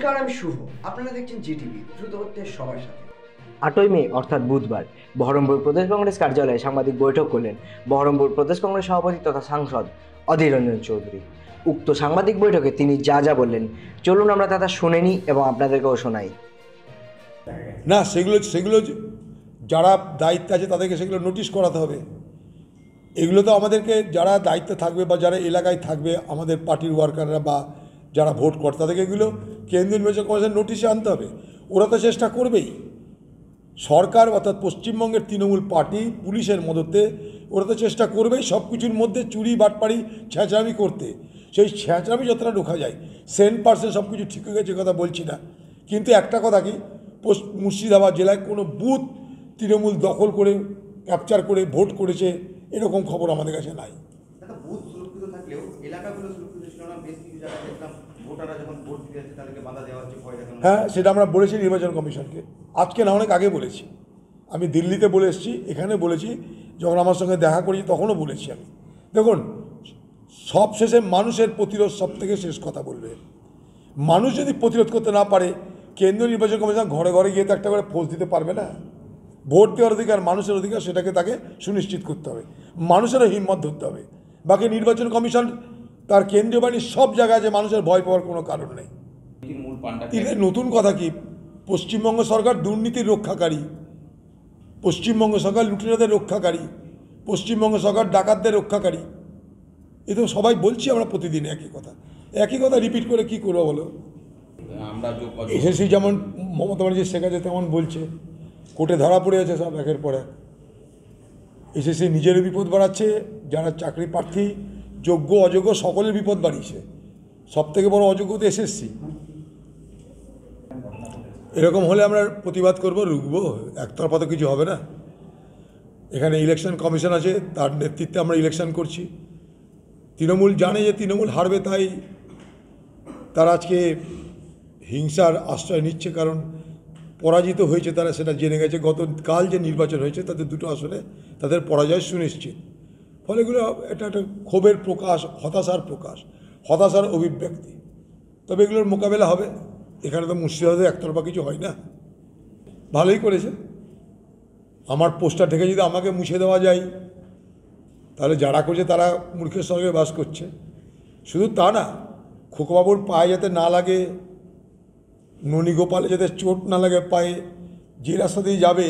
নমস্কার, আমি শুভ। আপনারা দেখছেন জিটিভি, দ্রুত হচ্ছে সবার সাথে। 8ই মে অর্থাৎ বুধবার বহরমপুর প্রদেশ কংগ্রেস কার্যালয়ে সাংবাদিক বৈঠক করলেন বহরমপুর প্রদেশ কংগ্রেস সভাপতি তথা সাংসদ অধীর রঞ্জন চৌধুরী। উক্ত সাংবাদিক বৈঠকে তিনি যা যা বললেন চলুন আমরা তা শুনে নিই এবং আপনাদেরকেও শোনাই। না, সেগুলো যারা দায়িত্বে আছে তাদেরকে সেগুলো নোটিশ করাতে হবে। এগুলো তো আমাদেরকে যারা দায়িত্বে থাকবে বা যারা এলাকায় থাকবে আমাদের পার্টির ওয়ার্কাররা বা যারা ভোট করে তাদেরকে এগুলো কেন্দ্রীয় নির্বাচন কমিশন নোটিশে আনতে হবে। ওরা তো চেষ্টা করবেই। সরকার অর্থাৎ পশ্চিমবঙ্গের তৃণমূল পার্টি পুলিশের মদতে ওরা তো চেষ্টা করবেই সব কিছুর মধ্যে চুরি বাটপাড়ি ছ্যাঁচড়ামি করতে। সেই ছ্যাঁচড়ামি যতটা ঢোকা যায় 100% সব কিছু ঠিক হয়ে গেছে কথা বলছি না, কিন্তু একটা কথা কি, মুর্শিদাবাদ জেলায় কোনো বুথ তৃণমূল দখল করে ক্যাপচার করে ভোট করেছে এরকম খবর আমাদের কাছে নাই। বুথ সুরক্ষিত থাকলেও এলাকাগুলো সুরক্ষিত ছিল না। বেশ কিছু জায়গায় দেখলাম ভোটাররা যখন ভোট দিতে যাচ্ছে তাদেরকে বাধা দেওয়া হচ্ছে, ভয় দেখানো। হ্যাঁ, সেটা আমরা বলেছি নির্বাচন কমিশনকে, আজকে না অনেক আগে বলেছি। আমি দিল্লিতে বলে এসেছি, এখানে বলেছি, যখন আমার সঙ্গে দেখা করেছি তখনও বলেছি। আমি দেখুন, সব শেষে মানুষের প্রতিরোধ সব থেকে শেষ কথা বলবে। মানুষ যদি প্রতিরোধ করতে না পারে, কেন্দ্রীয় নির্বাচন কমিশন ঘরে ঘরে গিয়ে তো একটা করে পোস্ট দিতে পারবে না। ভোট দেওয়ার অধিকার মানুষের অধিকার, সেটাকে তাকে সুনিশ্চিত করতে হবে, মানুষেরও হিম্মত ধরতে হবে। বাকি নির্বাচন কমিশন তার কেন্দ্রীয় বাহিনীর সব জায়গায় আছে, মানুষের ভয় পাওয়ার কোনো কারণ নেই। এদের নতুন কথা কি, পশ্চিমবঙ্গ সরকার দুর্নীতির রক্ষাকারী, পশ্চিমবঙ্গ সরকার লুটেরাদের রক্ষাকারী, পশ্চিমবঙ্গ সরকার ডাকাতদের রক্ষাকারী। এ তো সবাই বলছি আমরা প্রতিদিন একই কথা রিপিট করে কি করবো বলো। এসএসসি যেমন মমতা ব্যানার্জি শেখাচ্ছে তেমন বলছে, কোর্টে ধরা পড়ে আছে সব একের পর এক। এসএসসি নিজেরও বিপদ বাড়াচ্ছে, যারা চাকরি প্রার্থী যোগ্য অযোগ্য সকলের বিপদ বাড়িয়েছে। সব থেকে বড় অযোগ্য তো এসএসসি। এরকম হলে আমরা প্রতিবাদ করব, রুখবো, একতরফা তো কিছু হবে না। এখানে ইলেকশন কমিশন আছে, তার নেতৃত্বে আমরা ইলেকশন করছি। তৃণমূল জানে যে তৃণমূল হারবে, তাই তারা আজকে হিংসার আশ্রয় নিচ্ছে, কারণ পরাজিত হয়েছে তারা, সেটা জেনে গেছে। গতকাল যে নির্বাচন হয়েছে তাদের দুটো আসনে তাদের পরাজয় সুনিশ্চিত। ফলে এগুলো এটা একটা ক্ষোভের প্রকাশ, হতাশার অভিব্যক্তি। তবে এগুলোর মোকাবেলা হবে। এখানে তো মুর্শিদাবাদে একতরফা কিছু হয় না। ভালোই করেছে। আমার পোস্টার থেকে যদি আমাকে মুছে দেওয়া যায়, তাহলে যারা করছে তারা মূর্খের সঙ্গে বাস করছে। শুধু তা না, খোকাবাবুর পায়ে যাতে না লাগে, ননীগোপালে যাতে চোট না লাগে পায়ে, যে রাস্তা দিয়ে যাবে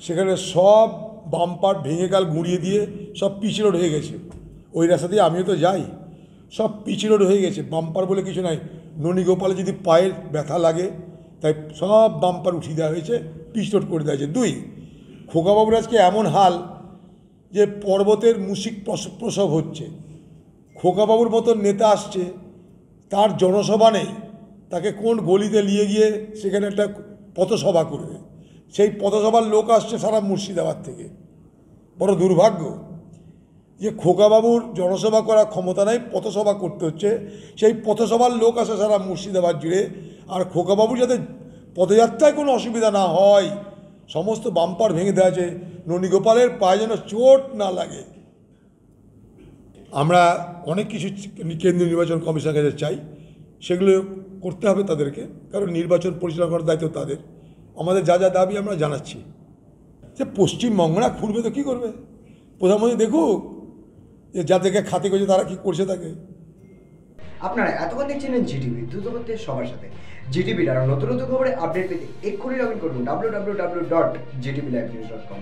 সেখানে সব বাম্পার ভেঙে কাল গুঁড়িয়ে দিয়ে সব পিচ রোড হয়ে গেছে। ওই রাস্তা দিয়ে আমিও তো যাই, সব পিচ রোড হয়ে গেছে, বাম্পার বলে কিছু নাই। ননীগোপালে যদি পায়ের ব্যথা লাগে তাই সব বাম্পার উঠিয়ে দেওয়া হয়েছে, পিচ রোড করে দেওয়া হয়েছে। 2, খোকাবাবুর আজকে এমন হাল যে পর্বতের মুশিক প্রসব হচ্ছে। খোকাবাবুর মতো নেতা আসছে, তার জনসভা নেই, তাকে কোন গলিতে নিয়ে গিয়ে সেখানে একটা পথসভা করবে। সেই পথসভার লোক আসছে সারা মুর্শিদাবাদ থেকে। বড় দুর্ভাগ্য যে খোকাবাবুর জনসভা করার ক্ষমতা নাই, পথসভা করতে হচ্ছে। সেই পথসভার লোক আসে সারা মুর্শিদাবাদ জুড়ে। আর খোকাবাবুর যাতে পদযাত্রায় কোনো অসুবিধা না হয়, সমস্ত বাম্পার ভেঙে দেওয়া আছে, ননীগোপালের পায়ে যেন চোট না লাগে। আমরা অনেক কিছু কেন্দ্রীয় নির্বাচন কমিশনের কাছে চাই, সেগুলো করতে হবে তাদেরকে, কারণ নির্বাচন পরিচালনা করার দায়িত্ব তাদের। আমাদের যা যা দাবি আমরা জানাচ্ছি। যে পশ্চিমবঙ্গ না খুলবে তো কী করবে? প্রধানমন্ত্রী দেখুক যে যাদেরকে খাতে করছে তারা কী করছে তাকে। আপনারা এতক্ষণ দেখছিলেন জিটিভি, দ্রুত হচ্ছে সবার সাথে। জিটিভির আরও নতুন নতুন খবরে আপডেট পেতে এক্ষুনি লগ ইন করুন www.gtvlivenews.com।